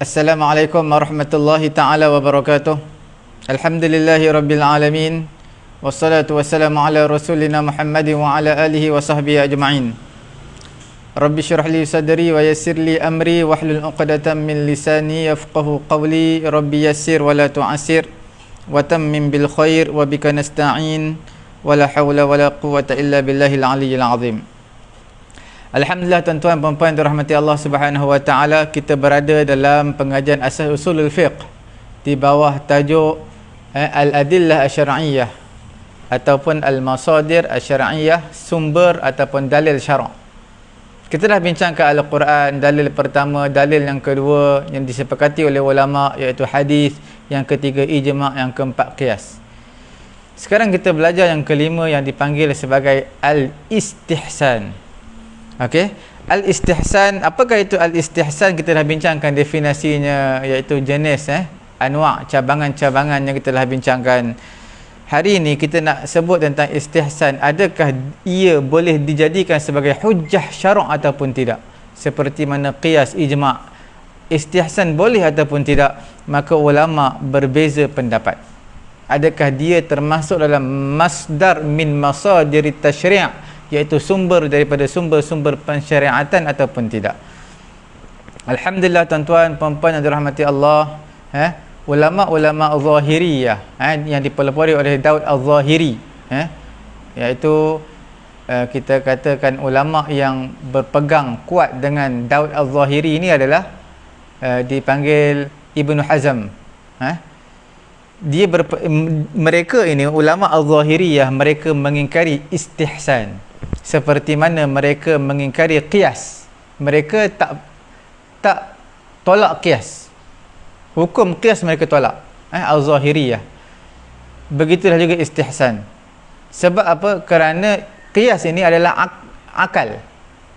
Assalamualaikum warahmatullahi ta'ala wabarakatuh. Alhamdulillahi rabbil alamin. Wassalatu wassalamu ala rasulina Muhammadin wa ala alihi wa sahbihi ajma'in. Rabbi syrah li sadri wa yassir li amri wahlul 'uqdatam min lisani yafqahu qawli. Rabbi yassir wa la tu'assir wa tammim bil khair wa bika nasta'in wa la hawla wa la quwwata illa billahil aliyyil azim. Alhamdulillah tuan-tuan dan puan-puan dirahmati Allah Subhanahu wa taala, kita berada dalam pengajian asas usulul fiqh di bawah tajuk al-adillah asy-syar'iyyah ataupun al-masadir asy-syar'iyyah, sumber ataupun dalil syarak. Kita dah bincangkan al-Quran, dalil pertama, dalil yang kedua yang disepakati oleh ulama iaitu hadis, yang ketiga ijma', yang keempat qiyas. Sekarang kita belajar yang kelima yang dipanggil sebagai al-istihsan. Okey, al-istihsan, apakah itu al-istihsan? Kita dah bincangkan definisinya, iaitu jenis anwa', cabangan-cabangan yang kita dah bincangkan. Hari ini kita nak sebut tentang istihsan. Adakah ia boleh dijadikan sebagai hujjah syarak ataupun tidak? Seperti mana qiyas, ijma'. Istihsan boleh ataupun tidak? Maka ulama berbeza pendapat. Adakah dia termasuk dalam masdar min masadirit tasyri', iaitu sumber daripada sumber-sumber pensyariatan ataupun tidak? Alhamdulillah tuan-tuan puan-puan yang dirahmati Allah, ulama-ulama Zahiriyah yang dipelopori oleh Daud Al-Zahiri, iaitu kita katakan ulama yang berpegang kuat dengan Daud Al-Zahiri ini adalah dipanggil Ibnu Hazm. Mereka ini ulama Al-Zahiriyah, mereka mengingkari istihsan seperti mana mereka mengingkari qiyas. Mereka tak tolak qiyas. Hukum qiyas mereka tolak, Al-Zahiriyah. Begitulah juga istihsan. Sebab apa? Kerana qiyas ini adalah akal.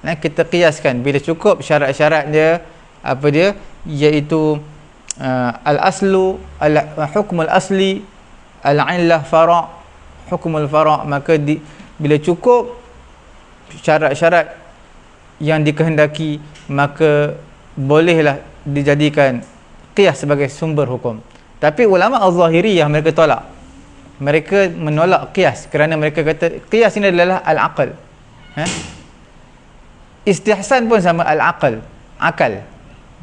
Kita qiyaskan bila cukup syarat-syarat dia, apa dia, iaitu al-aslu, hukmul asli, al-illah fara', hukmul fara', maka bila cukup syarat-syarat yang dikehendaki, maka bolehlah dijadikan qiyas sebagai sumber hukum. Tapi ulama Al-Zahiriyah mereka tolak. Mereka menolak qiyas kerana mereka kata qiyas ini adalah al-aql. Istihsan pun sama, al-aql, akal.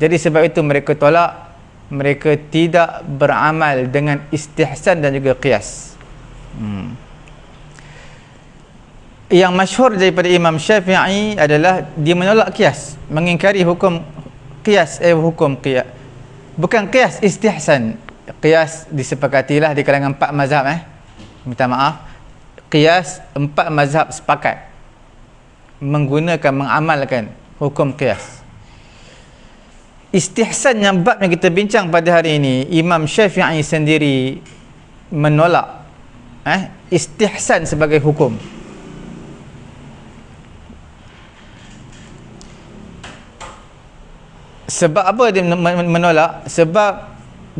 Jadi sebab itu mereka tolak. Mereka tidak beramal dengan istihsan dan juga qiyas. Yang masyhur daripada Imam Syafi'i adalah dia menolak qiyas, mengingkari hukum qiyas, hukum qiyas. Bukan qiyas, istihsan. Qiyas disepakatilah di kalangan 4 mazhab, minta maaf. Qiyas 4 mazhab sepakat mengamalkan hukum qiyas. Istihsan yang bab yang kita bincang pada hari ini, Imam Syafi'i sendiri menolak istihsan sebagai hukum. Sebab apa dia menolak? Sebab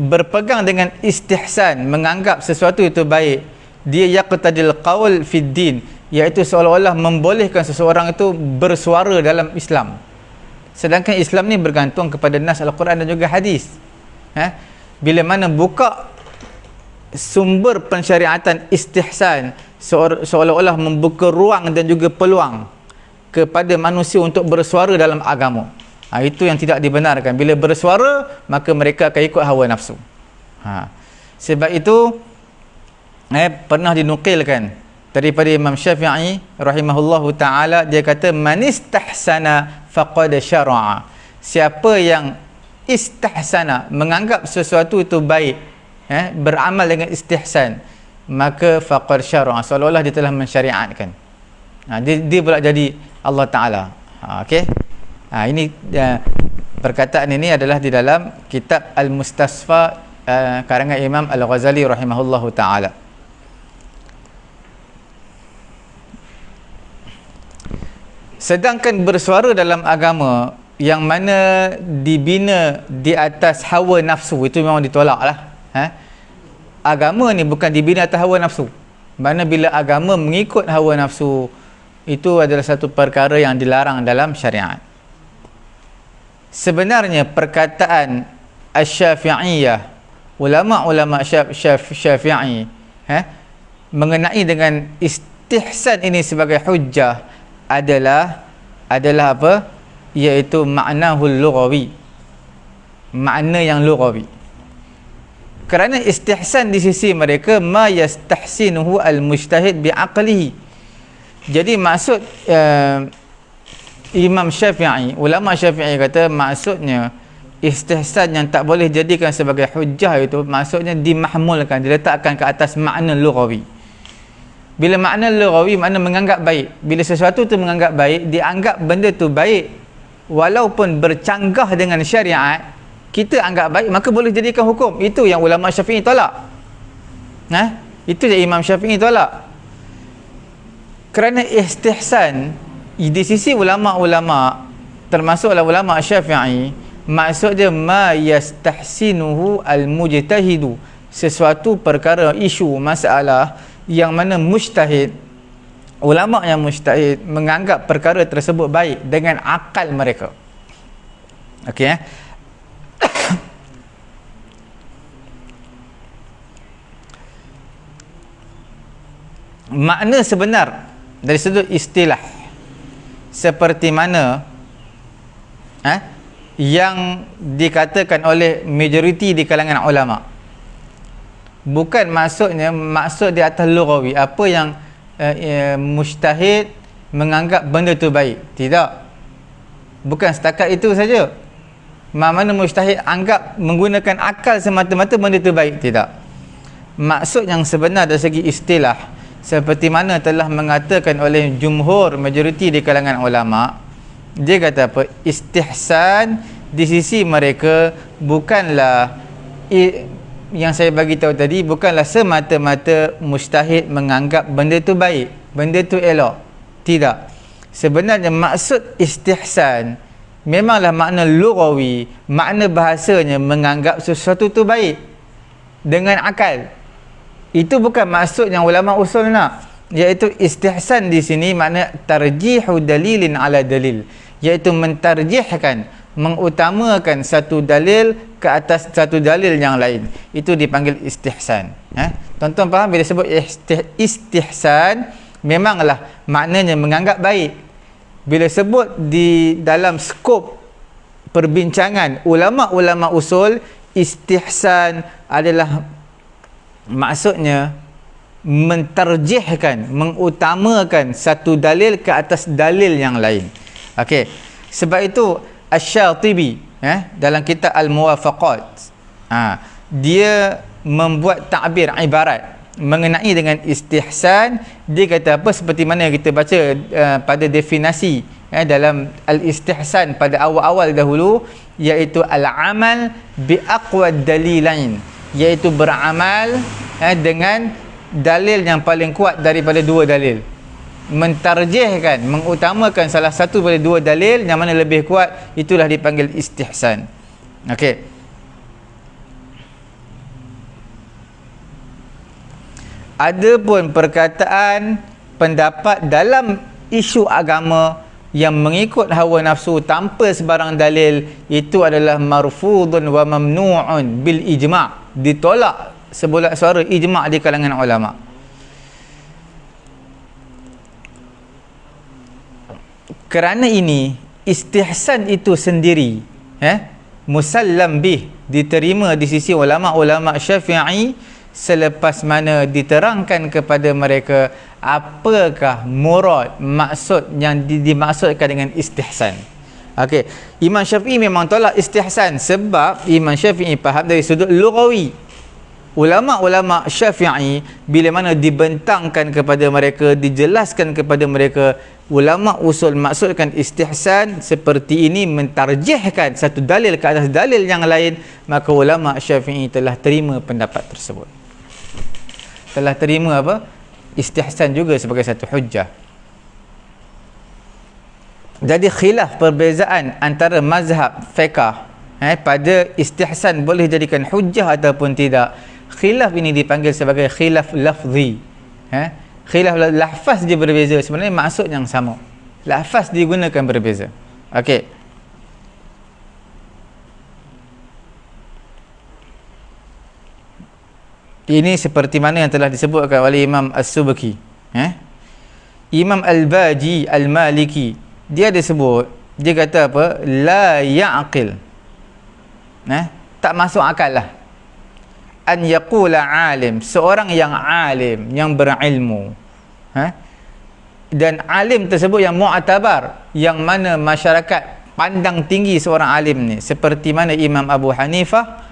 berpegang dengan istihsan, menganggap sesuatu itu baik, dia yaqtadil qaul fid din, iaitu seolah-olah membolehkan seseorang itu bersuara dalam Islam. Sedangkan Islam ni bergantung kepada nas Al-Quran dan juga hadis. Bila mana buka sumber pensyariatan istihsan, seolah-olah membuka ruang dan juga peluang kepada manusia untuk bersuara dalam agama. Itu yang tidak dibenarkan. Bila bersuara, maka mereka akan ikut hawa nafsu. Sebab itu pernah dinukilkan daripada Imam Syafi'i rahimahullahu ta'ala, dia kata man istahsana faqad syara'a. Siapa yang istahsana, menganggap sesuatu itu baik, beramal dengan istihsan, maka faqad syara'a, seolah-olah dia telah mensyariatkan. Dia pula jadi Allah Ta'ala. Okey. Ini perkataan ini adalah di dalam kitab Al-Mustasfa karangan Imam Al-Ghazali rahimahullahu ta'ala. Sedangkan bersuara dalam agama yang mana dibina di atas hawa nafsu, itu memang ditolak lah. Agama ni bukan dibina atas hawa nafsu. Mana bila agama mengikut hawa nafsu, itu adalah satu perkara yang dilarang dalam syariat. Sebenarnya perkataan Asy-Syafi'iyah, ulama-ulama Syafi'i, mengenai dengan istihsan ini sebagai hujjah adalah apa? Iaitu maknahul lughawi, makna yang lughawi. Kerana istihsan di sisi mereka ma yastahsinuhu al-mujtahid bi'aqlihi. Jadi maksud Imam Syafi'i, ulama Syafi'i kata maksudnya istihsan yang tak boleh jadikan sebagai hujjah itu maksudnya dimahmulkan, diletakkan ke atas makna lughawi. Bila makna lughawi makna menganggap baik. Bila sesuatu tu menganggap baik, dianggap benda tu baik walaupun bercanggah dengan syariat, kita anggap baik, maka boleh jadikan hukum. Itu yang ulama Syafi'i tolak. Itu yang Imam Syafi'i tolak. Kerana istihsan di sisi ulama-ulama, termasuklah ulama Syafi'i, maksud dia ma yastahsinuhu al-mujtahidu, sesuatu perkara, isu, masalah yang mana mujtahid, ulama yang mujtahid menganggap perkara tersebut baik dengan akal mereka. Okey, makna sebenar dari sudut istilah seperti mana yang dikatakan oleh majoriti di kalangan ulama, bukan maksud di atas lughawi, apa yang mujtahid menganggap benda tu baik. Tidak, bukan setakat itu saja. Mana mujtahid anggap menggunakan akal semata-mata benda tu baik. Tidak, maksud yang sebenar dari segi istilah seperti mana telah mengatakan oleh jumhur, majoriti di kalangan ulama, dia kata apa? Istihsan di sisi mereka bukanlah yang saya bagi tahu tadi, bukanlah semata-mata mujtahid menganggap benda tu baik, benda tu elok. Tidak. Sebenarnya maksud istihsan memanglah makna lughawi, makna bahasanya menganggap sesuatu tu baik dengan akal. Itu bukan maksud yang ulama usul nak. Iaitu istihsan di sini makna tarjihu dalilin ala dalil, iaitu mentarjihkan, mengutamakan satu dalil ke atas satu dalil yang lain. Itu dipanggil istihsan. Tuan-tuan faham bila sebut istihsan memanglah maknanya menganggap baik. Bila sebut di dalam skop perbincangan ulama-ulama usul, istihsan adalah maksudnya mentarjihkan, mengutamakan satu dalil ke atas dalil yang lain. Okey, sebab itu Asy-Syatibi dalam kitab Al-Muwafaqat, dia membuat takbir ibarat mengenai dengan istihsan. Dia kata apa, seperti mana yang kita baca pada definisi dalam al-istihsan pada awal-awal dahulu, iaitu al-amal bi aqwa dalilain, iaitu beramal dengan dalil yang paling kuat daripada dua dalil. Mentarjihkan, mengutamakan salah satu daripada dua dalil yang mana lebih kuat, itulah dipanggil istihsan. Okey. Ada pun perkataan pendapat dalam isu agama yang mengikut hawa nafsu tanpa sebarang dalil, itu adalah marfudun wa mamnu'un bil ijma', ditolak sebulat suara ijma' di kalangan ulama. Kerana ini istihsan itu sendiri musallam bih, diterima di sisi ulama-ulama Syafi'i selepas mana diterangkan kepada mereka apakah murad, maksud yang dimaksudkan dengan istihsan. Okey, Imam Syafi'i memang tolak istihsan sebab Imam Syafi'i faham dari sudut lughawi. Ulama-ulama Syafi'i bila mana dibentangkan kepada mereka, dijelaskan kepada mereka, ulama usul maksudkan istihsan seperti ini, mentarjihkan satu dalil ke atas dalil yang lain, maka ulama Syafi'i telah terima pendapat tersebut, telah terima apa? Istihsan juga sebagai satu hujjah. Jadi khilaf perbezaan antara mazhab fiqh pada istihsan boleh jadikan hujjah ataupun tidak. Khilaf ini dipanggil sebagai khilaf lafzi. Khilaf lafaz dia berbeza, sebenarnya maksud yang sama, lafaz digunakan berbeza. Okey. Ini seperti mana yang telah disebutkan oleh Imam As-Subki. Imam Al-Baji Al-Maliki, dia ada sebut, dia kata apa? La ya'qil. Tak masuk akal lah. An yaqula alim, seorang yang alim, yang berilmu. Dan alim tersebut yang mu'tabar, yang mana masyarakat pandang tinggi seorang alim ni, seperti mana Imam Abu Hanifah,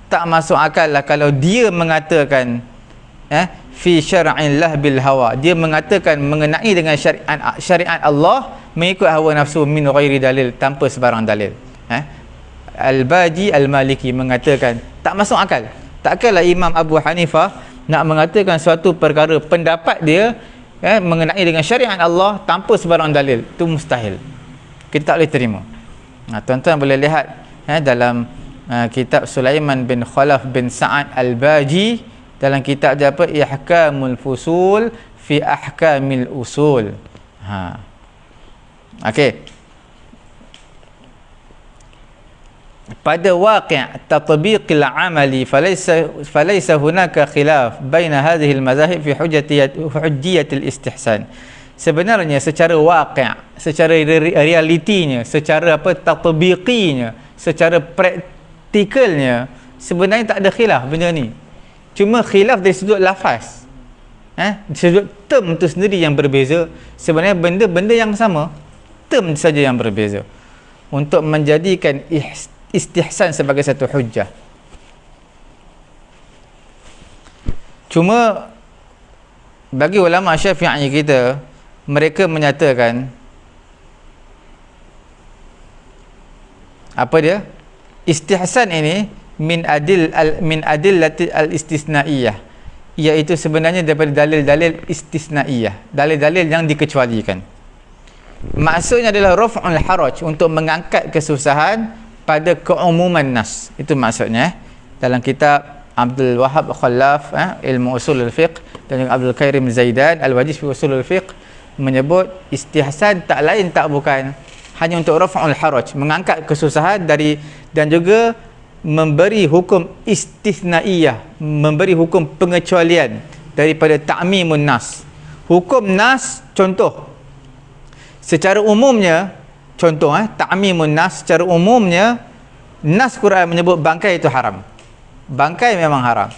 tak masuk akal lah kalau dia mengatakan fi syar'illah bil hawa, dia mengatakan mengenai dengan syariat Allah mengikut hawa nafsu min ghairi dalil, tanpa sebarang dalil. Al-Baji Al-Maliki mengatakan tak masuk akal. Takkanlah Imam Abu Hanifah nak mengatakan suatu perkara, pendapat dia mengenai dengan syariat Allah tanpa sebarang dalil. Itu mustahil, kita tak boleh terima. Tuan-tuan boleh lihat dalam kitab Sulaiman bin Khalaf bin Sa'ad Al-Baji, dalam kitab dia apa? Ihkamul Fusul fi Ahkamil Usul. Okey. Pada waqi' tatbiqil amali falaysa hunaka khilaf baina hadhihi al-mazahib fi hujjiyat al-istihsan. Sebenarnya secara waqi', secara realitinya, secara tatbiqinya, secara praktikalnya, sebenarnya tak ada khilaf benda ni. Cuma khilaf dari sudut lafaz, sudut term tu sendiri yang berbeza. Sebenarnya benda-benda yang sama, term saja yang berbeza untuk menjadikan istihsan sebagai satu hujjah. Cuma bagi ulama Syafi'i kita, mereka menyatakan apa dia? Istihsan ini min adillati al-istisnaiyah, iaitu sebenarnya daripada dalil-dalil istisnaiyah, dalil-dalil yang dikecualikan. Maksudnya adalah raf'ul haraj, untuk mengangkat kesusahan pada keumuman nas. Itu maksudnya. Dalam kitab Abdul Wahab Khalaf Ilmu Usul al-Fiqh, dan juga Abdul Kairim Zaidan Al-Wajiz fi Usul al-Fiqh, menyebut istihsan tak lain tak bukan hanya untuk raf'ul haraj, mengangkat kesusahan dari, dan juga memberi hukum istisnaiyah, memberi hukum pengecualian daripada ta'mimun nas. Hukum nas, contoh secara umumnya, contoh ta'mimun nas, secara umumnya nas Quran menyebut bangkai itu haram, bangkai memang haram.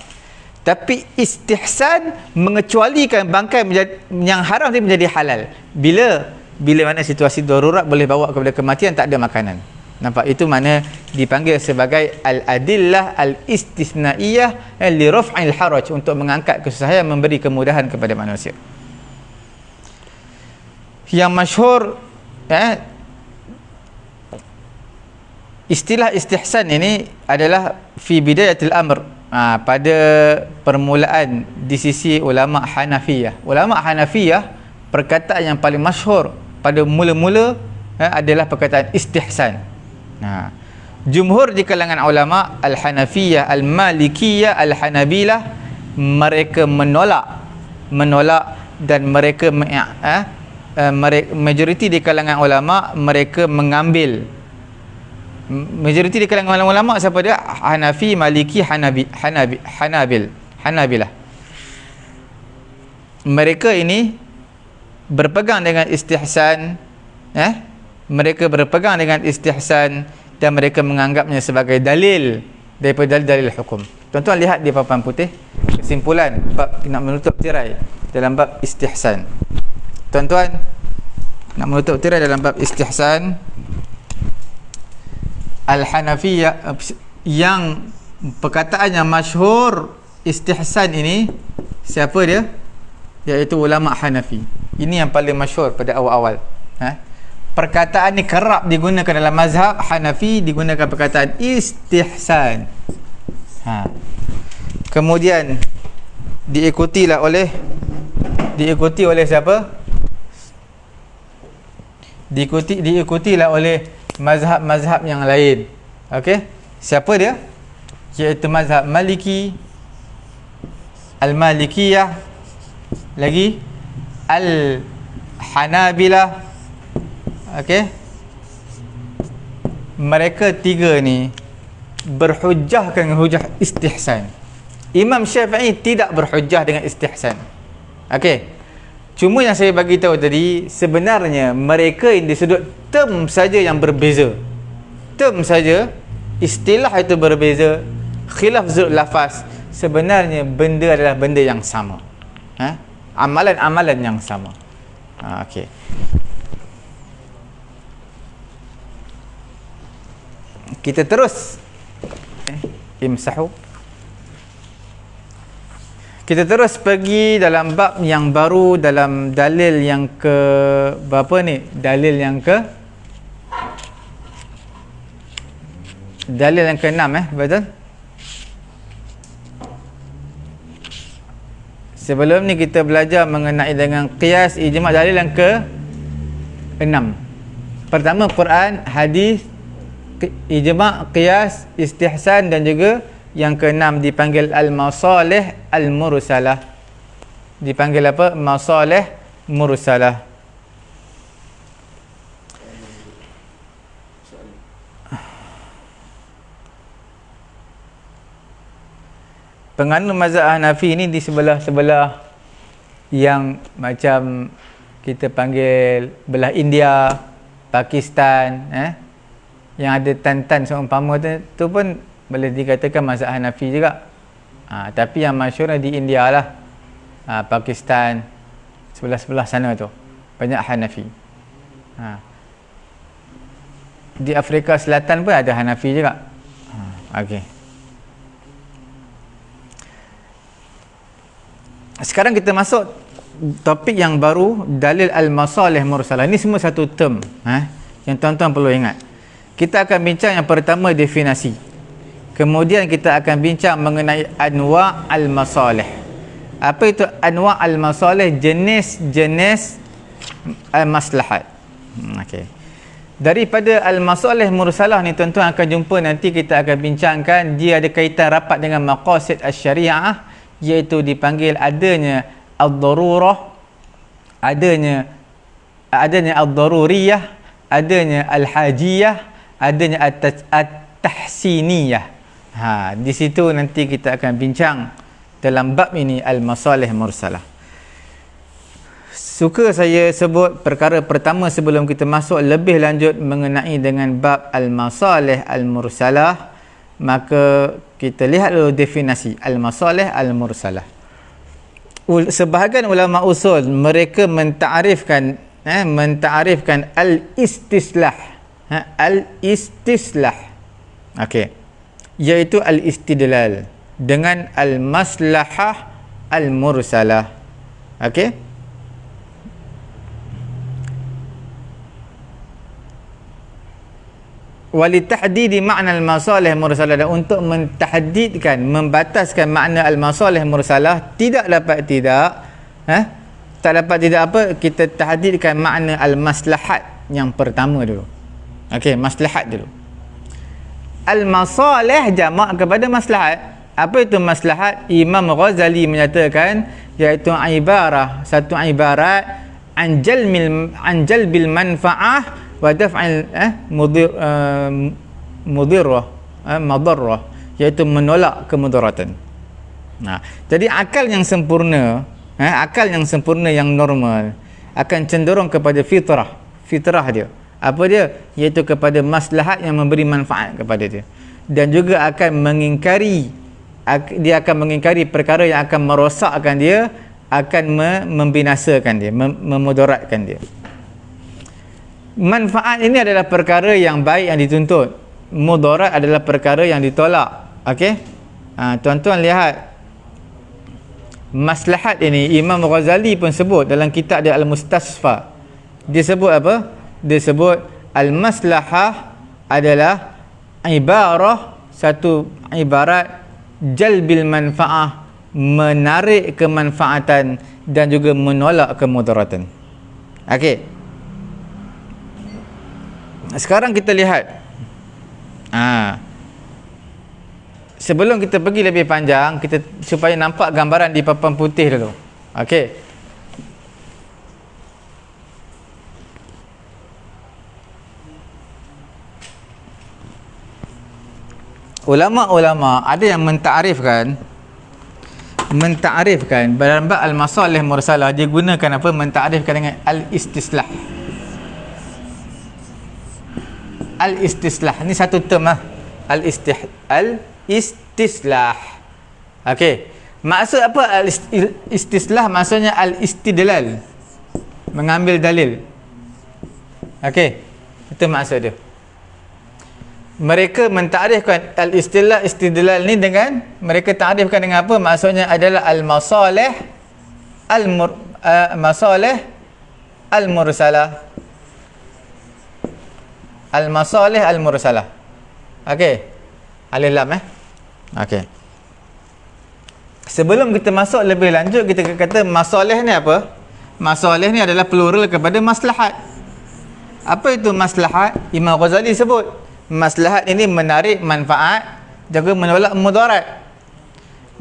Tapi istihsan mengecualikan bangkai yang haram itu menjadi halal bila mana situasi darurat boleh bawa kepada kematian, tak ada makanan. Nampak? Itu mana dipanggil sebagai al-adillah al-istisnaiyah li raf'il haraj, untuk mengangkat kesusahan, memberi kemudahan kepada manusia. Yang masyhur istilah istihsan ini adalah fi bidayatil amr, pada permulaan di sisi ulama Hanafiyah. Ulama Hanafiyah, perkataan yang paling masyhur pada mula-mula adalah perkataan istihsan. Jumhur di kalangan ulama Al-Hanafiyah, Al-Malikiyah, Al-Hanabilah, mereka menolak dan mereka majoriti di kalangan ulama mereka mengambil, majoriti di kalangan ulama siapa dia? Hanafi, Maliki, Hanabilah. Mereka ini berpegang dengan istihsan, mereka berpegang dengan istihsan, dan mereka menganggapnya sebagai dalil daripada dalil hukum. Tuan-tuan lihat di papan putih kesimpulan bab nak menutup tirai dalam bab istihsan. Tuan-tuan nak menutup tirai dalam bab istihsan, Al-Hanafiyah, yang perkataan yang masyhur istihsan ini, siapa dia? Iaitu ulama Hanafi. Ini yang paling masyhur pada awal-awal. Perkataan ni kerap digunakan dalam mazhab Hanafi, digunakan perkataan istihsan. Kemudian diikuti oleh siapa? Diikutilah oleh mazhab-mazhab yang lain. Okey, siapa dia? Iaitu mazhab Maliki, Al-Malikiyah, lagi Al-Hanabilah. Okey, mereka tiga ni berhujjahkan hujah istihsan. Imam Syafi'i tidak berhujjah dengan istihsan. Okey. Cuma yang saya bagi tahu tadi, sebenarnya mereka yang di sudut term saja yang berbeza. Term saja, istilah itu berbeza, khilaf sudut lafaz, sebenarnya benda adalah benda yang sama. Amalan-amalan yang sama. Okey. Kita terus imsahu. Kita terus pergi dalam bab yang baru, dalam dalil yang ke berapa ni? Dalil yang ke-6 betul? Sebelum ni kita belajar mengenai dengan qiyas, ijma', dalil yang ke-6. Pertama Quran, hadis, ijma', qiyas, istihsan, dan juga yang ke-6 dipanggil al-masalih al-mursalah. Dipanggil apa? Masalih mursalah. Penganut mazhab Hanafi ni di sebelah-sebelah yang macam kita panggil belah India, Pakistan, yang ada tan-tan seumpama tu pun boleh dikatakan mazhab Hanafi juga. Tapi yang masyhur di India lah, Pakistan, sebelah-sebelah sana tu banyak Hanafi. Di Afrika Selatan pun ada Hanafi juga. Okey. Sekarang kita masuk topik yang baru, dalil al-masalih mursalah. Ini semua satu term, yang tuan-tuan perlu ingat. Kita akan bincang yang pertama definisi. Kemudian kita akan bincang mengenai anwa' al-masalih. Apa itu anwa' al-masalih? Jenis-jenis maslahat. Okey. Daripada al-masalih mursalah ni tuan-tuan akan jumpa, nanti kita akan bincangkan, dia ada kaitan rapat dengan maqasid asy-syariah, iaitu dipanggil adanya ad-darurah, adanya ad-daruriyah, adanya al-hajiyah, adanya at-tahsiniyah. Di situ nanti kita akan bincang dalam bab ini al-masalih mursalah. Suka saya sebut perkara pertama sebelum kita masuk lebih lanjut mengenai dengan bab al-masalih al-mursalah, maka kita lihat dulu definisi al-masalih al-mursalah. Sebahagian ulama usul mereka menta'arifkan al-istislah, al-istislah, okey, iaitu al-istidlal dengan al-maslahah al-mursalah. Okey, walitahdidi makna al-masalih mursalah, dan untuk mentahdidkan, membataskan makna al-masalih mursalah, tak dapat tidak apa, kita tahdidkan makna al-maslahat yang pertama dulu. Okey, maslahat dulu. Al-masalih jamak kepada maslahat. Apa itu maslahat? Imam Ghazali menyatakan iaitu satu ibarat an jalbil manfa'ah wa daf'il madarrah, iaitu menolak kemudaratan. Jadi akal yang sempurna, yang normal akan cenderung kepada fitrah dia. Apa dia? Iaitu kepada maslahat yang memberi manfaat kepada dia, dan juga akan mengingkari perkara yang akan merosakkan dia, akan membinasakan dia, memudaratkan dia. Manfaat ini adalah perkara yang baik yang dituntut, mudarat adalah perkara yang ditolak. Okey, tuan-tuan lihat maslahat ini Imam Ghazali pun sebut dalam kitab dia Al-Mustasfa. Dia sebut apa? Dia sebut al-maslahah adalah satu ibarat jalbil manfaah, menarik kemanfaatan dan juga menolak kemudaratan. Okey, sekarang kita lihat, sebelum kita pergi lebih panjang, kita supaya nampak gambaran di papan putih dulu. Okey, ulama-ulama ada yang mentaarifkan mentakrifkan dalam bab al-masalih mursalah, dia gunakan apa? Mentakrifkan dengan al-istislah. Al-istislah ni satu term lah. Al-istislah. Okey. Maksud apa al-istislah? Maksudnya al-istidlal, mengambil dalil. Okey. Itu maksud dia. Mereka mentakrifkan al-istilah istidlal ni dengan, mereka takrifkan dengan apa? Maksudnya adalah al-masalih masalih al-mursalah. Al-masalih al-mursalah. Okey. Alif lam okey. Sebelum kita masuk lebih lanjut, kita kata masalih ni apa? Masalih ni adalah plural kepada maslahat. Apa itu maslahat? Imam Ghazali sebut maslahat ini menarik manfaat, juga menolak mudarat.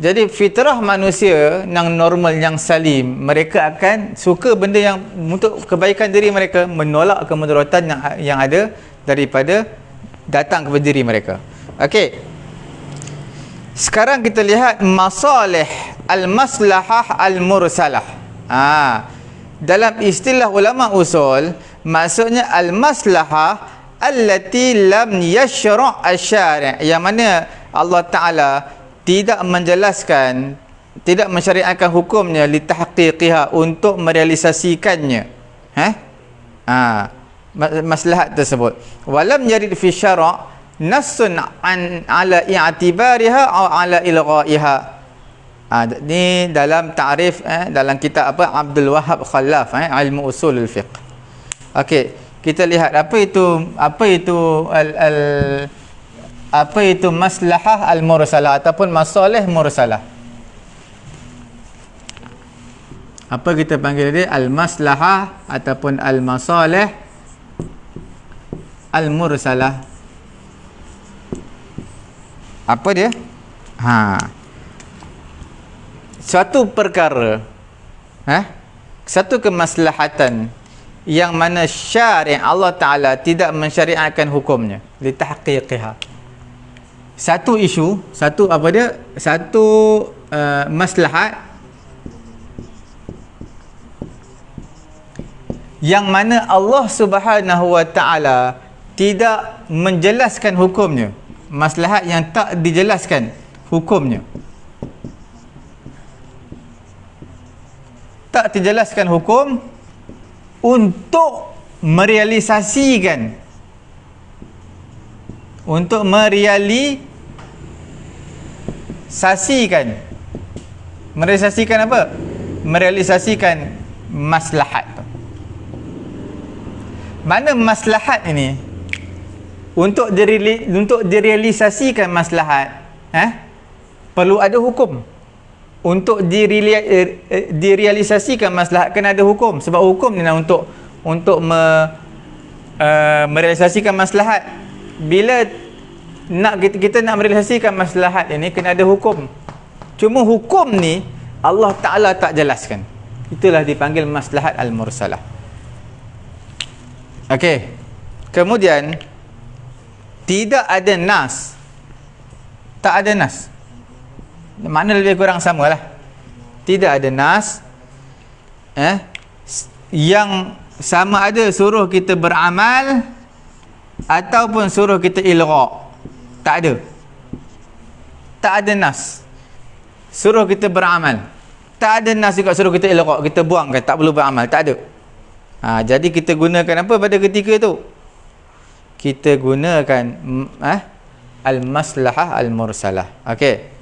Jadi fitrah manusia yang normal, yang salim, mereka akan suka benda yang untuk kebaikan diri mereka, menolak kemudaratan yang ada daripada datang kepada diri mereka. Okey. Sekarang kita lihat masalih al-maslahah al-mursalah. Dalam istilah ulama usul, maksudnya al-maslahah allati lam yashra' asy-syari', yang mana Allah Ta'ala tidak menjelaskan, tidak mensyariatkan hukumnya li tahqiqiha, untuk merealisasikannya. Maslahat tersebut. Walam yarid fi syara' nassun an ala i'tibariha aw ala ilghaiha. Ni dalam ta'rif dalam kitab apa Abdul Wahhab Khallaf, ilmu usulul fiqh. Okey. Kita lihat apa itu maslahah al-mursalah ataupun masalih mursalah. Apa kita panggil dia? Al-maslahah ataupun al-masalih al-mursalah. Apa dia? Suatu perkara, satu kemaslahatan yang mana syari' Allah Ta'ala tidak mensyariatkan hukumnya li tahqiqiha. Satu isu, satu apa dia? Satu maslahat yang mana Allah Subhanahu Wa Ta'ala tidak menjelaskan hukumnya. Maslahat yang tak dijelaskan hukumnya. Tak dijelaskan hukum untuk merealisasikan, merealisasikan apa? Merealisasikan maslahat. Mana maslahat ini? Untuk direalisasikan maslahat, perlu ada hukum. Untuk direalisasikan maslahat kena ada hukum, sebab hukum ni untuk merealisasikan maslahat. Bila kita nak merealisasikan maslahat ini, kena ada hukum. Cuma hukum ni Allah Ta'ala tak jelaskan. Itulah dipanggil maslahat al-mursalah. Okey. Kemudian tidak ada nas. Tak ada nas. Makna lebih kurang samalah. Tidak ada nas yang sama ada suruh kita beramal ataupun suruh kita ilgha'. Tak ada. Tak ada nas suruh kita beramal. Tak ada nas juga suruh kita ilgha', kita buangkan, tak perlu beramal. Tak ada. Jadi kita gunakan apa pada ketika itu? Kita gunakan al-maslahah al-mursalah. Okey.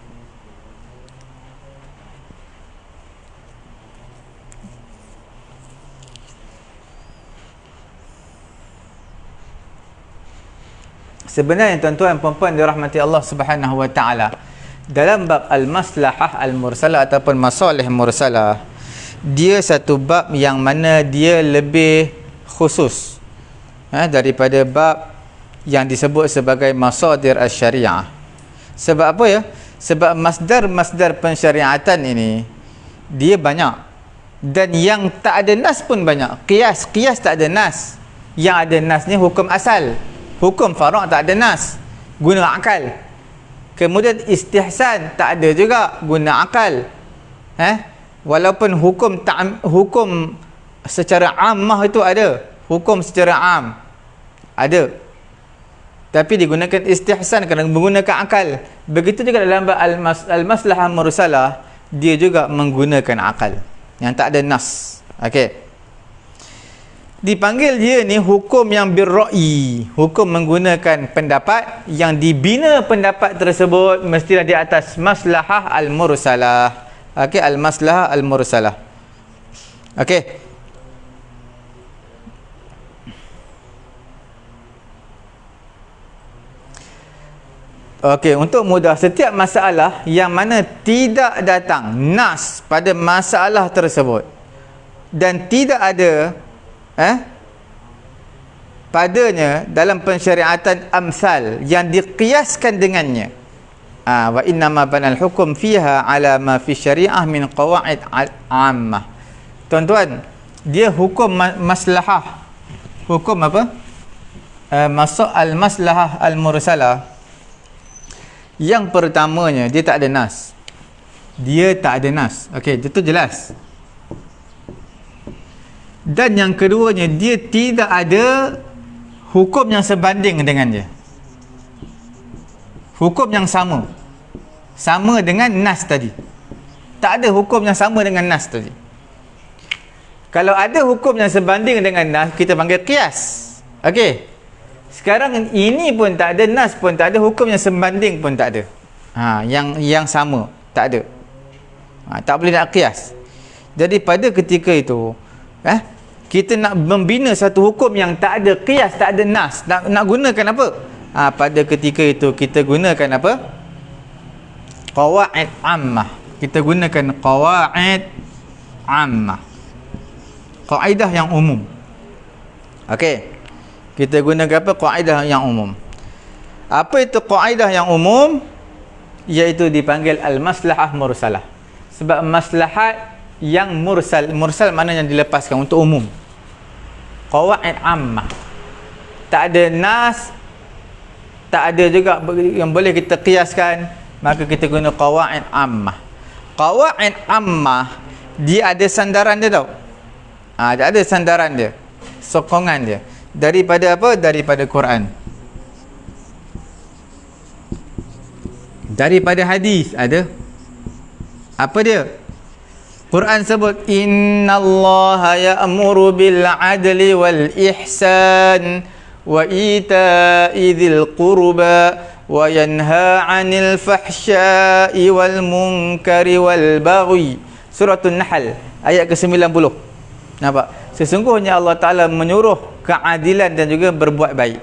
Sebenarnya tuan-tuan puan-puan dirahmati Allah Subhanahu Wa Ta'ala, dalam bab al-maslahah al-mursalah ataupun masalih mursalah, dia satu bab yang mana dia lebih khusus daripada bab yang disebut sebagai masadir asy-syariah. Sebab apa ya? Sebab masdar-masdar pensyariatan ini dia banyak, dan yang tak ada nas pun banyak. Qiyas tak ada nas. Yang ada nas ni hukum asal. Hukum fara' tak ada nas, guna akal. Kemudian istihsan tak ada juga, guna akal. Walaupun hukum secara ammah itu ada, hukum secara am ada, tapi digunakan istihsan kerana menggunakan akal. Begitu juga dalam al-maslahah mursalah, dia juga menggunakan akal yang tak ada nas. Okey, dipanggil dia ni hukum yang birra'i, hukum menggunakan pendapat yang dibina pendapat tersebut mestilah di atas maslahah al-mursalah. Okey, al-maslahah al-mursalah. Okey, okey, untuk mudah, setiap masalah yang mana tidak datang nas pada masalah tersebut dan tidak ada padanya dalam pensyariatan amsal yang diqiyaskan dengannya, wa innama banal hukum fiha ala ma fi syariah min qawaid ammah. Tuan-tuan, dia hukum maslahah, hukum apa, masuk al-maslahah al-mursalah, yang pertamanya dia tak ada nas. Dia tak ada nas. Okey, itu jelas. Dan yang keduanya, dia tidak ada hukum yang sebanding dengan dia, hukum yang sama dengan nas tadi. Tak ada hukum yang sama dengan nas tadi. Kalau ada hukum yang sebanding dengan nas, kita panggil qiyas. Okey, sekarang ini pun tak ada nas, pun tak ada, hukum yang sebanding pun tak ada, yang sama tak ada, tak boleh nak qiyas. Jadi pada ketika itu kita nak membina satu hukum yang tak ada qiyas, tak ada nas, nak gunakan apa? Pada ketika itu kita gunakan apa? Qawaid ammah. Kita gunakan qawaid ammah, kaedah yang umum. Okey, kita gunakan apa? Kaedah yang umum. Apa itu kaedah yang umum? Iaitu dipanggil al-maslahah mursalah. Sebab maslahat yang mursal maknanya yang dilepaskan untuk umum. Qawaid ammah, tak ada nas, tak ada juga yang boleh kita qiyaskan, maka kita guna qawaid ammah. Qawaid ammah dia ada sandaran dia tau. Dia ada sandaran dia, sokongan dia. Daripada apa? Daripada Quran, daripada hadis ada. Apa dia? Quran sebut innallaha ya'muru bil adli wal ihsan wa ita'i dzil qurba wa yanha 'anil fahsya'i wal munkari wal baghi. Suratul Nahl ayat ke-90. Nampak? Sesungguhnya Allah Ta'ala menyuruh keadilan dan juga berbuat baik.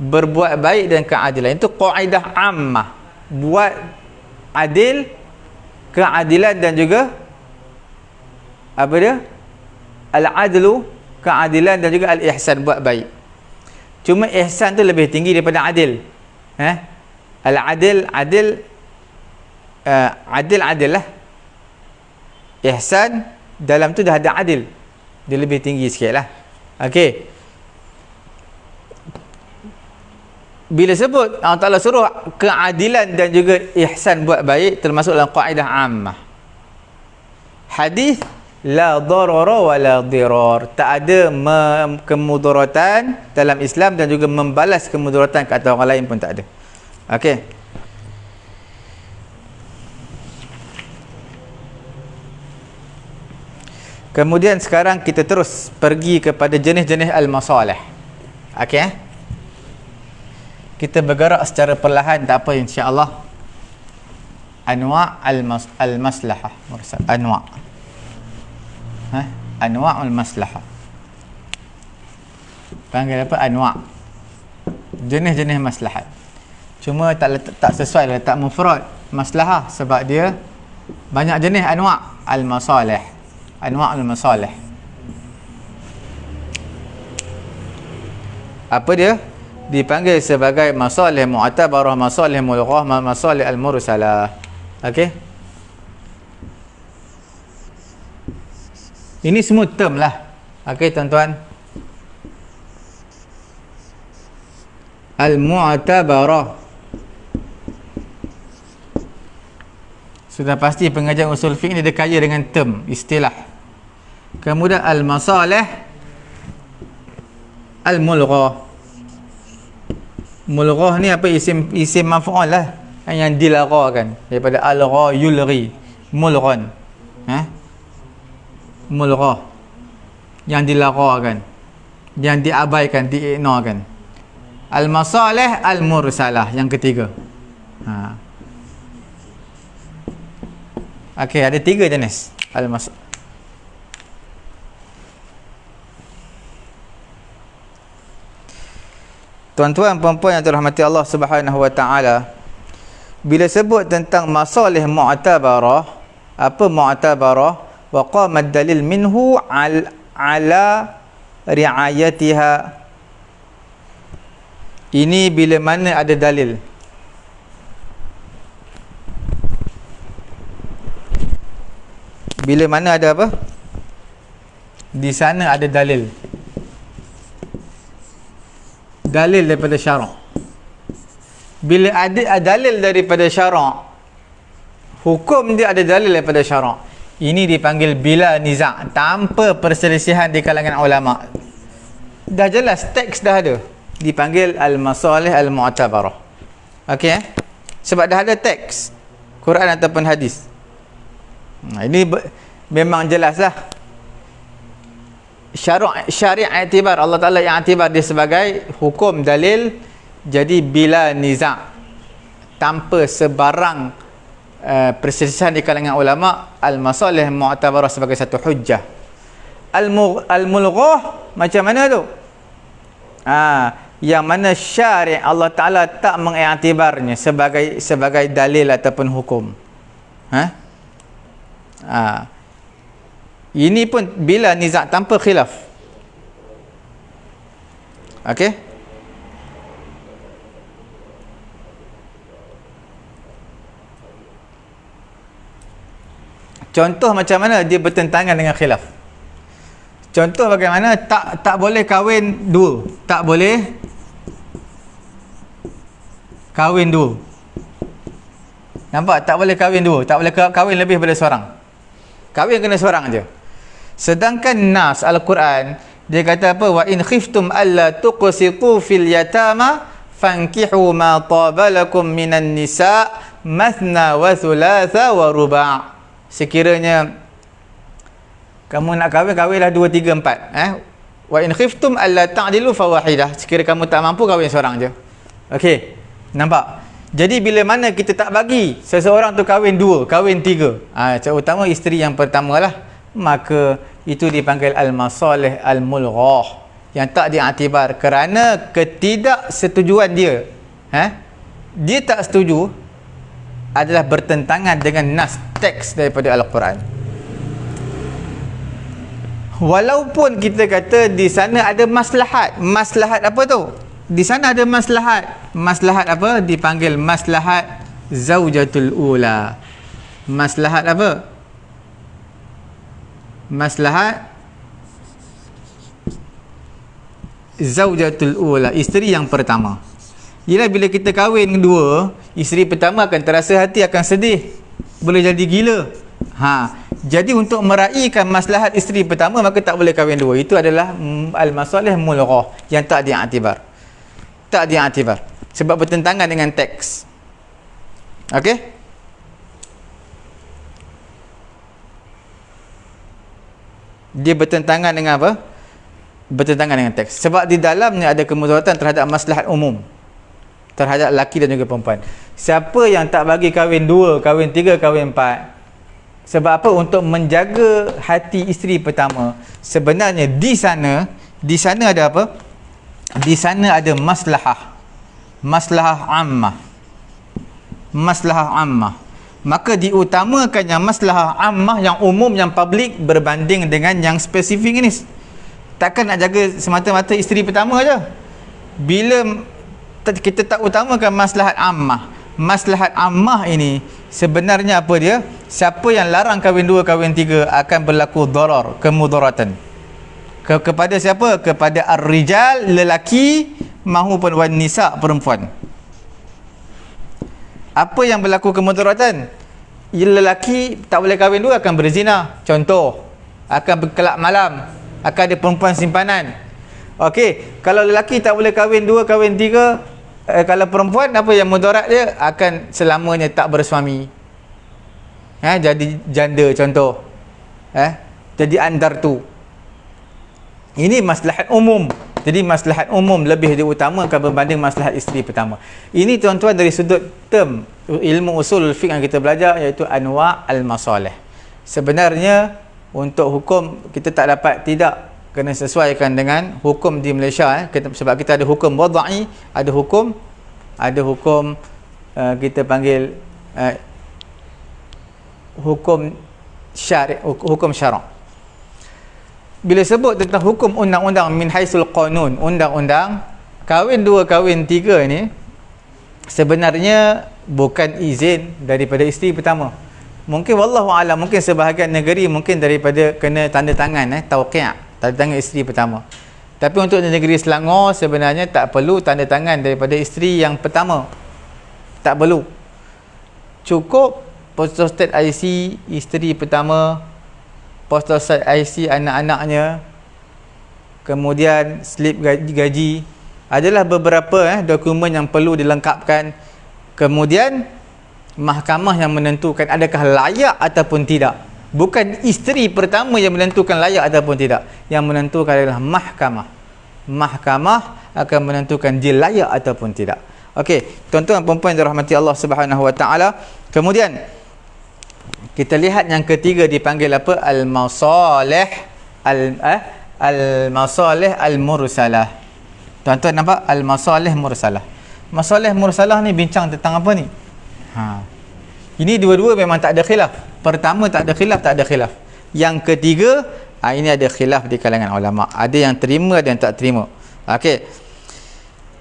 Berbuat baik dan keadilan, itu kaedah ammah. Buat adil, keadilan, dan juga apa dia? Al-adlu, keadilan, dan juga al-ihsan, buat baik. Cuma ihsan tu lebih tinggi daripada adil. Al-adil, adil lah. Ihsan dalam tu dah ada adil, dia lebih tinggi sikit lah. Okey, bila sebut Allah Ta'ala suruh keadilan dan juga ihsan, buat baik, termasuk dalam kaedah ammah. Hadis la darara wa la dirar, tak ada kemudaratan dalam Islam dan juga membalas kemudaratan ke atas orang lain pun tak ada. Okey, kemudian sekarang kita terus pergi kepada jenis-jenis al-masalih. Okey, kita bergerak secara perlahan, tak apa, insya-Allah. Anwa' al-maslahah mursal, anwa'. Anwa' al-maslahah. Panggil apa? Anwa'. Jenis-jenis maslahat. Cuma tak sesuai, tak mufrad maslahah, sebab dia banyak jenis. Anwa' al-masalih. Anwa' al-masalih. Apa dia? Dipanggil sebagai masalih mu'tabarah, masalih mulghah, masalih al-mursalah. Okey, ini semua term lah. Okey tuan-tuan, al-mu'tabarah Sudah pasti pengajian usul fiqh ni dia kaya dengan term, istilah. Kemudian al-masalih al-mulghah. Mulghah ni apa? Isim maf'ul lah, yang dilarangkan daripada al-gha yulghi, mulghan. Mulghah, yang dilarangkan, yang diabaikan, diignorkan. Al-masalih al-mursalah, yang ketiga. Okey, ada 3 jenis al-masalih. Tuan-tuan puan-puan yang dirahmati Allah Subhanahu wa taala, bila sebut tentang masalih mu'tabarah, apa mu'tabarah? Wa qama ad-dalil minhu ala ri'ayatiha. Ini bila mana ada dalil. Bila mana ada apa? Di sana ada dalil. Dalil daripada syarak. Bila ada dalil daripada syarak, hukum dia ada dalil daripada syarak, ini dipanggil bila niza', tanpa perselisihan di kalangan ulama. Dah jelas, teks dah ada, dipanggil al-masalih al-mu'tabarah. Okey, sebab dah ada teks Quran ataupun hadis. Ini memang jelaslah. Syariat i'tibar, Allah Ta'ala yang i'tibar dia sebagai hukum dalil. Jadi bila niza', tanpa sebarang perselisihan di kalangan ulama, al-masalih mu'tabarah sebagai satu hujjah. Al-mulghah macam mana tu? Yang mana syari' Allah Ta'ala tak mengiktibarnya sebagai dalil ataupun hukum. Ini pun bila niza' tanpa khilaf. Okey? Contoh macam mana dia bertentangan dengan khilaf. Contoh bagaimana tak boleh kahwin dua. Tak boleh kahwin dua. Nampak? Tak boleh kahwin dua. Tak boleh kahwin lebih daripada seorang. Kahwin kena seorang je. Sedangkan nas Al-Quran dia kata apa? Wa in khiftum alla tuqsitu fil yatama fankihu ma taba lakum minan nisa mathna wa thulatha wa ruba'. Sekiranya kamu nak kahwinlah 2, 3, 4. Wa in khiftum alla ta'dilu fawahidah. Sekiranya kamu tak mampu, kahwin seorang je. Okey. Nampak? Jadi bila mana kita tak bagi seseorang tu kahwin 2, kahwin 3, terutama isteri yang pertama lah, maka itu dipanggil al-masalih al-mulghah, yang tak diiktibar kerana ketidaksetujuan dia. Dia tak setuju adalah bertentangan dengan nas teks daripada Al-Quran. Walaupun kita kata di sana ada maslahat. Maslahat apa tu? Di sana ada maslahat. Maslahat apa? Dipanggil maslahat zaujatul ula. Maslahat apa? Maslahat zaujatul ula, isteri yang pertama. Ialah bila kita kahwin dua, isteri pertama akan terasa hati, akan sedih, boleh jadi gila. Jadi untuk meraihkan maslahat isteri pertama, maka tak boleh kahwin dua. Itu adalah al-masalih mulghah, yang tak diiktibar. Tak diiktibar sebab bertentangan dengan teks. Okey? Dia bertentangan dengan apa? Bertentangan dengan teks. Sebab di dalamnya ada kemudaratan terhadap maslahat umum, terhadap lelaki dan juga perempuan. Siapa yang tak bagi kahwin 2, kahwin 3, kahwin 4? Sebab apa? Untuk menjaga hati isteri pertama. Sebenarnya di sana ada apa? Di sana ada maslahah. Maslahah ammah. Maslahah ammah. Maka diutamakan yang maslahah ammah, yang umum, yang publik, berbanding dengan yang spesifik ini. Takkan nak jaga semata-mata isteri pertama aja. Bila kita tak utamakan maslahat ammah. Maslahat ammah ini sebenarnya apa dia? Siapa yang larang kahwin 2, kahwin 3 akan berlaku darar, kemudaratan. Kepada siapa? Kepada ar-rijal, lelaki, mahupun wan nisa, perempuan. Apa yang berlaku kemudaratan? lelaki tak boleh kahwin dua, akan berzina. Contoh, akan berkelab malam, akan ada perempuan simpanan. Okey, kalau lelaki tak boleh kahwin dua, kahwin tiga, kalau perempuan, apa yang mudarat dia? Akan selamanya tak bersuami. Jadi janda contoh. Jadi andar tu. Ini maslahat umum. Jadi maslahat umum lebih diutamakan berbanding maslahat isteri pertama. Ini tuan-tuan dari sudut term ilmu usul fiqh yang kita belajar, iaitu anwa' al-masalih. Sebenarnya untuk hukum kita tak dapat, tidak kena sesuaikan dengan hukum di Malaysia, sebab kita ada hukum wadai, ada hukum kita panggil hukum syari', hukum syarak. Bila sebut tentang hukum undang-undang min haisul qanun, undang-undang kahwin dua, kahwin tiga ni sebenarnya bukan izin daripada isteri pertama. Mungkin wallahu a'lam, mungkin sebahagian negeri mungkin daripada kena tanda tangan, tauqi', tanda tangan isteri pertama. Tapi untuk negeri Selangor sebenarnya tak perlu tanda tangan daripada isteri yang pertama. Tak perlu. Cukup photostat IC isteri pertama, photostat IC anak-anaknya, kemudian slip gaji. Adalah beberapa dokumen yang perlu dilengkapkan. Kemudian mahkamah yang menentukan adakah layak ataupun tidak. Bukan isteri pertama yang menentukan layak ataupun tidak. Yang menentukan adalah mahkamah. Mahkamah akan menentukan dia layak ataupun tidak. Okey, tuan-tuan puan-puan yang dirahmati Allah Subhanahu Wa Taala. Kemudian kita lihat yang ketiga dipanggil apa? Al-masalih al-masalih al-mursalah. Tuan-tuan nampak? Al-masalih mursalah. Masalih mursalah ni bincang tentang apa ni? Ini dua-dua memang tak ada khilaf. Pertama tak ada khilaf, tak ada khilaf. Yang ketiga, ini ada khilaf di kalangan ulama. Ada yang terima, ada yang tak terima. Okey.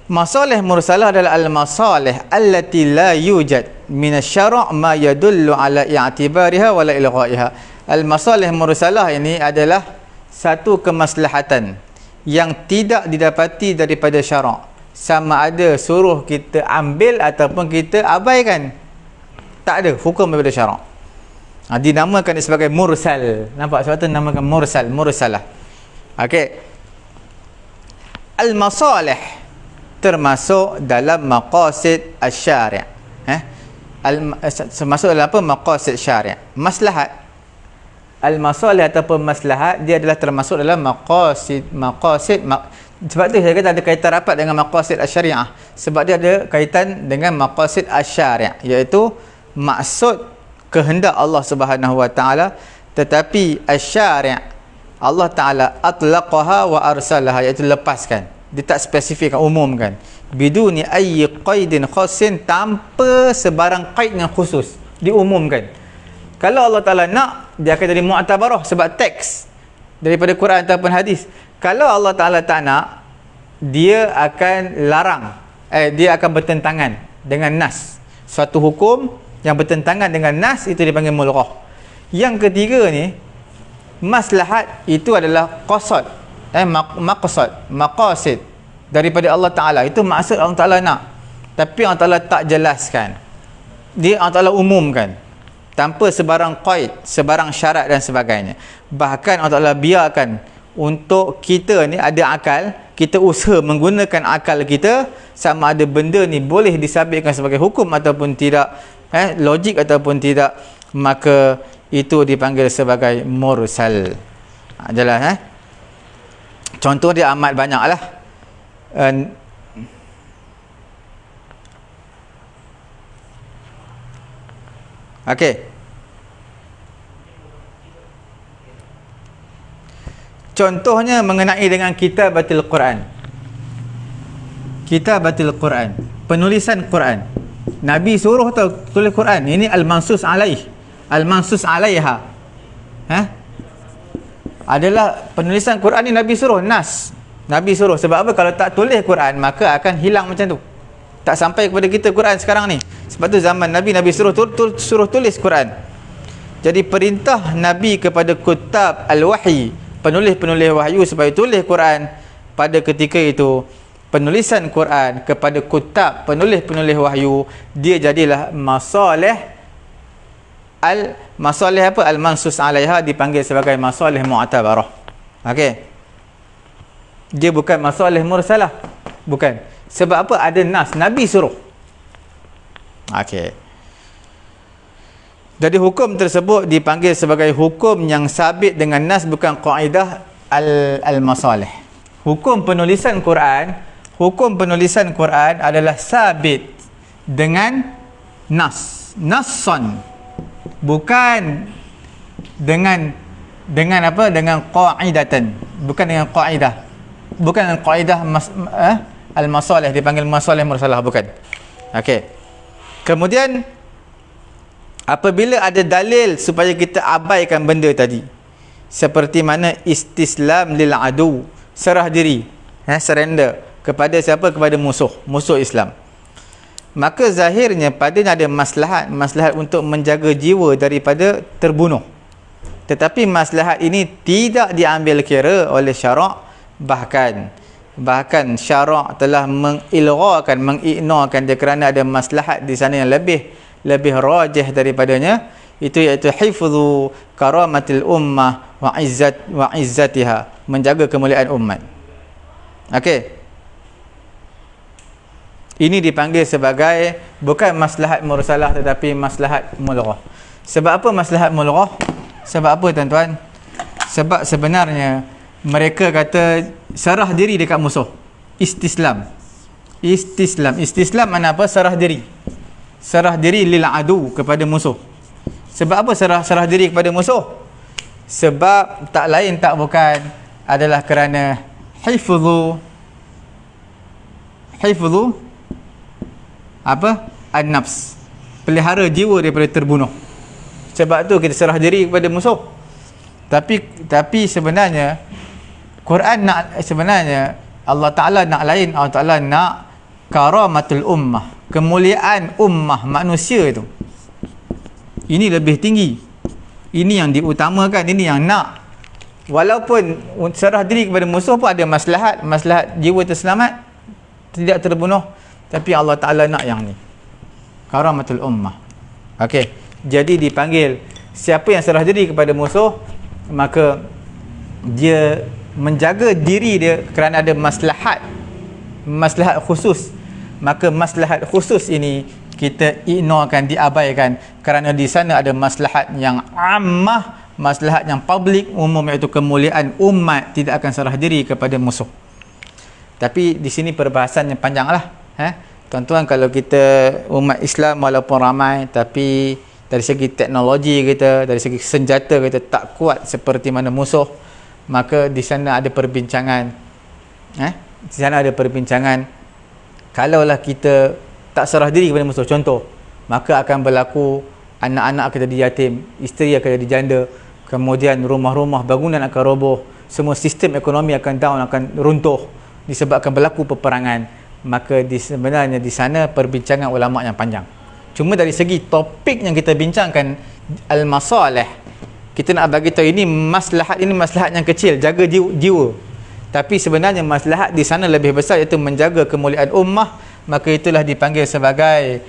Masalih mursalah adalah al-masalih allati la yujad min asy-syara' ma yadullu ala i'tibariha wa la ilghaiha. Al-masalih mursalah ini adalah satu kemaslahatan yang tidak didapati daripada syarak. Sama ada suruh kita ambil ataupun kita abaikan. Tak ada hukum daripada syarak. Dinamakan sebagai mursal. Nampak? Sebab tu namakan mursal, mursalah. Okey. Al-masalih termasuk dalam maqasid asy-syari'. Termasuk dalam apa? Maqasid syari'. Maslahat. Al-masalih ataupun maslahat, dia adalah termasuk dalam maqasid. Sebab tu saya kata ada kaitan rapat dengan maqasid asy-syari'ah. Sebab dia ada kaitan dengan maqasid asy-syari', iaitu maksud kehendak Allah Subhanahu Wa Taala, tetapi asy-syari' Allah Taala atlaqaha wa arsalaha, iaitu lepaskan. Dia tak spesifikkan, umumkan. Biduni ayyi qaidin khassin, tanpa sebarang qaid yang khusus, diumumkan. Kalau Allah Taala nak, dia akan jadi mu'tabarah sebab teks daripada Quran ataupun hadis. Kalau Allah Taala tak nak, dia akan larang. Dia akan bertentangan dengan nas. Suatu hukum yang bertentangan dengan nas itu dipanggil mulghah. Yang ketiga ni, maslahat itu adalah qasad, maqasid daripada Allah Ta'ala. Itu maksud Allah Ta'ala nak, tapi Allah Ta'ala tak jelaskan. Dia Allah Ta'ala umumkan tanpa sebarang qaid, sebarang syarat dan sebagainya. Bahkan Allah Ta'ala biarkan untuk kita ni ada akal, kita usaha menggunakan akal kita, sama ada benda ni boleh disabitkan sebagai hukum ataupun tidak, logik ataupun tidak, maka itu dipanggil sebagai mursal. Jelas contoh dia amat banyak lah. Okey. Contohnya mengenai dengan kitabatul Quran. Kitabatul Quran, penulisan Quran. Nabi suruh tulis Quran. Ini al-mansus alaih, al-mansus alaiha. Adalah penulisan Quran ni Nabi suruh, nas. Nabi suruh. Sebab apa? Kalau tak tulis Quran, maka akan hilang macam tu. Tak sampai kepada kita Quran sekarang ni. Sebab tu zaman Nabi suruh suruh tulis Quran. Jadi perintah Nabi kepada kutab al-wahyi, penulis-penulis wahyu, supaya tulis Quran pada ketika itu, penulisan Quran kepada kutab, penulis-penulis wahyu, dia jadilah masalih Masalih apa? Al-mansus alaiha dipanggil sebagai masalih mu'tabarah. Okey. Dia bukan masalih mursalah. Bukan. Sebab apa? Ada nas. Nabi suruh. Okey. Jadi hukum tersebut dipanggil sebagai hukum yang sabit dengan nas, bukan kaedah al-masalih. Hukum penulisan Quran adalah sabit dengan nassan, bukan dengan apa, dengan qaidatan, bukan dengan qaidah, bukan dengan qaidah al-masalih dipanggil masalih mursalah, bukan. Okey. Kemudian apabila ada dalil supaya kita abaikan benda tadi, seperti mana istislam lil adu, serah diri, surrender kepada siapa? Kepada musuh Islam, maka zahirnya padanya ada maslahat untuk menjaga jiwa daripada terbunuh. Tetapi maslahat ini tidak diambil kira oleh syarak, bahkan syarak telah mengignorkan dia kerana ada maslahat di sana yang lebih rajih daripadanya, itu iaitu hifzu karamatil ummah wa izzatiha, menjaga kemuliaan umat. Okey. Ini dipanggil sebagai bukan maslahat mursalah tetapi maslahat mulghah. Sebab apa maslahat mulghah? Sebab apa tuan-tuan? Sebab sebenarnya mereka kata serah diri dekat musuh. Istislam mana apa? Serah diri lil adu, kepada musuh. Sebab apa serah diri kepada musuh? Sebab tak lain tak bukan adalah kerana hifzu apa? An-nafs, pelihara jiwa daripada terbunuh. Sebab tu kita serah diri kepada musuh. Tapi sebenarnya Quran sebenarnya Allah Ta'ala nak lain. Allah Ta'ala nak karamatul ummah, kemuliaan ummah manusia itu. Ini lebih tinggi, ini yang diutamakan, ini yang nak. Walaupun serah diri kepada musuh pun ada maslahat jiwa terselamat, tidak terbunuh, tapi Allah Ta'ala nak yang ni, karamatul ummah. Okey, jadi dipanggil siapa yang serah diri kepada musuh, maka dia menjaga diri dia kerana ada maslahat khusus. Maka maslahat khusus ini kita ignorkan, diabaikan, kerana di sana ada maslahat yang ammah, maslahat yang publik, umum, iaitu kemuliaan umat tidak akan serah diri kepada musuh. Tapi di sini perbahasan yang panjang lah. Tuan-tuan, kalau kita umat Islam walaupun ramai, tapi dari segi teknologi kita, dari segi senjata kita tak kuat seperti mana musuh, maka di sana ada perbincangan. Di sana ada perbincangan. Kalaulah kita tak serah diri kepada musuh, contoh, maka akan berlaku anak-anak akan jadi yatim, isteri akan jadi janda, kemudian rumah-rumah bangunan akan roboh, semua sistem ekonomi akan down, akan runtuh disebabkan berlaku peperangan. Maka sebenarnya di sana perbincangan ulama yang panjang. Cuma dari segi topik yang kita bincangkan, al-masalih, kita nak bagi tahu ini maslahat yang kecil, jaga jiwa. Tapi sebenarnya maslahat di sana lebih besar, iaitu menjaga kemuliaan ummah. Maka itulah dipanggil sebagai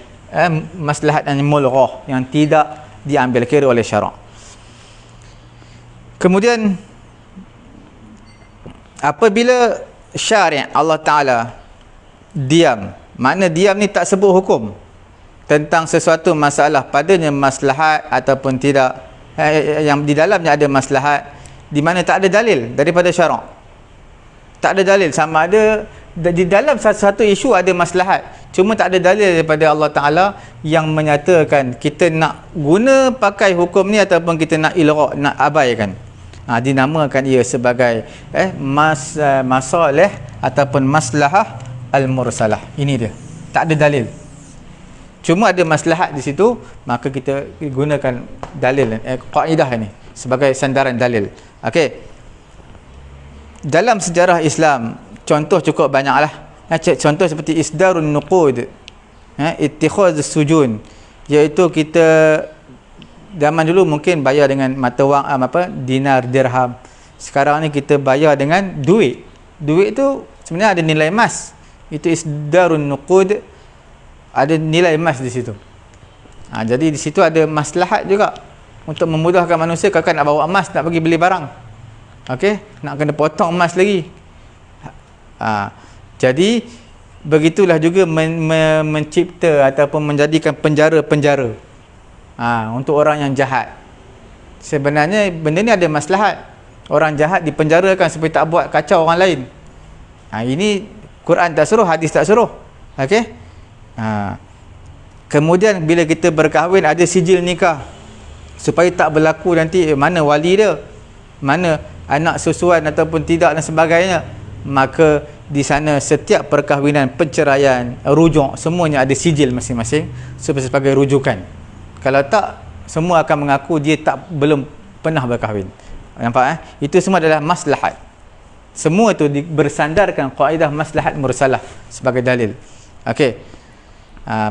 maslahat yang mulghah, yang tidak diambil kira oleh syarak. Kemudian apabila syari' Allah Ta'ala diam, makna diam ni tak sebut hukum tentang sesuatu masalah, padanya maslahat ataupun tidak, yang di dalamnya ada maslahat, di mana tak ada dalil daripada syarak. Tak ada dalil, sama ada di dalam satu isu ada maslahat, cuma tak ada dalil daripada Allah Ta'ala yang menyatakan kita nak guna pakai hukum ni ataupun kita nak ilgha', nak abaikan. Dinamakan ia sebagai masalih ataupun maslahah al-mursalah. Ini dia, tak ada dalil, cuma ada maslahat di situ, maka kita gunakan dalil, kaedah ini sebagai sandaran dalil. Okey, dalam sejarah Islam contoh cukup banyaklah. Contoh seperti isdarun nuqud, ittikhaz sujun, iaitu kita zaman dulu mungkin bayar dengan mata wang, dinar, dirham. Sekarang ni kita bayar dengan duit. Duit tu sebenarnya ada nilai emas. Itu isdarun nuqud, ada nilai emas di situ. Jadi di situ ada maslahat juga. untuk memudahkan manusia, kakak nak bawa emas, nak pergi beli barang. Okey, nak kena potong emas lagi. Jadi begitulah juga mencipta ataupun menjadikan penjara-penjara untuk orang yang jahat. Sebenarnya benda ni ada maslahat. Orang jahat dipenjarakan supaya tak buat kacau orang lain. Ini Quran tak suruh, hadis tak suruh. Okey. Kemudian bila kita berkahwin ada sijil nikah, supaya tak berlaku nanti mana wali dia, mana anak susuan ataupun tidak dan sebagainya. Maka di sana setiap perkahwinan, perceraian, rujuk, semuanya ada sijil masing-masing sebagai rujukan. Kalau tak, semua akan mengaku dia belum pernah berkahwin. Nampak Itu semua adalah maslahat. Semua tu bersandarkan kaedah maslahat mursalah sebagai dalil. Okey.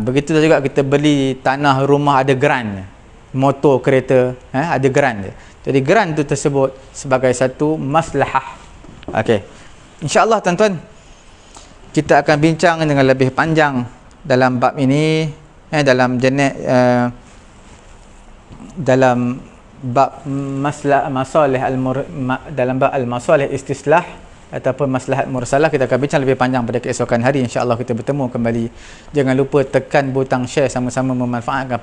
Begitu juga kita beli tanah, rumah, ada geran, motor, kereta, ada geran dia. Jadi geran tu tersebut sebagai satu maslahah. Okey. InsyaAllah tuan-tuan, kita akan bincang dengan lebih panjang dalam bab ini, dalam dalam bab dalam bab al-masalih istislah ataupun maslahat mursalah. Kita akan bincang lebih panjang pada keesokan hari. InsyaAllah kita bertemu kembali. Jangan lupa tekan butang share, sama-sama memanfaatkan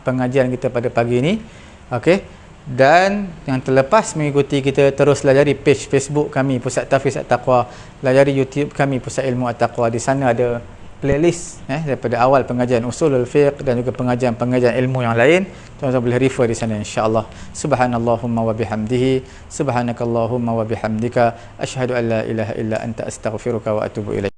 pengajian kita pada pagi ini. Okey. Dan yang terlepas mengikuti kita, terus layari page Facebook kami Pusat Tahfiz At-Taqwa, layari YouTube kami Pusat Ilmu At-Taqwa. Di sana ada playlist daripada awal pengajian usulul fiqh dan juga pengajian ilmu yang lain. Tuan-tuan boleh refer di sana insya-Allah. Subhanallahumma wa bihamdihi, subhanakallahumma wa bihamdika, asyhadu an la ilaha illa anta astaghfiruka wa atubu ilaik.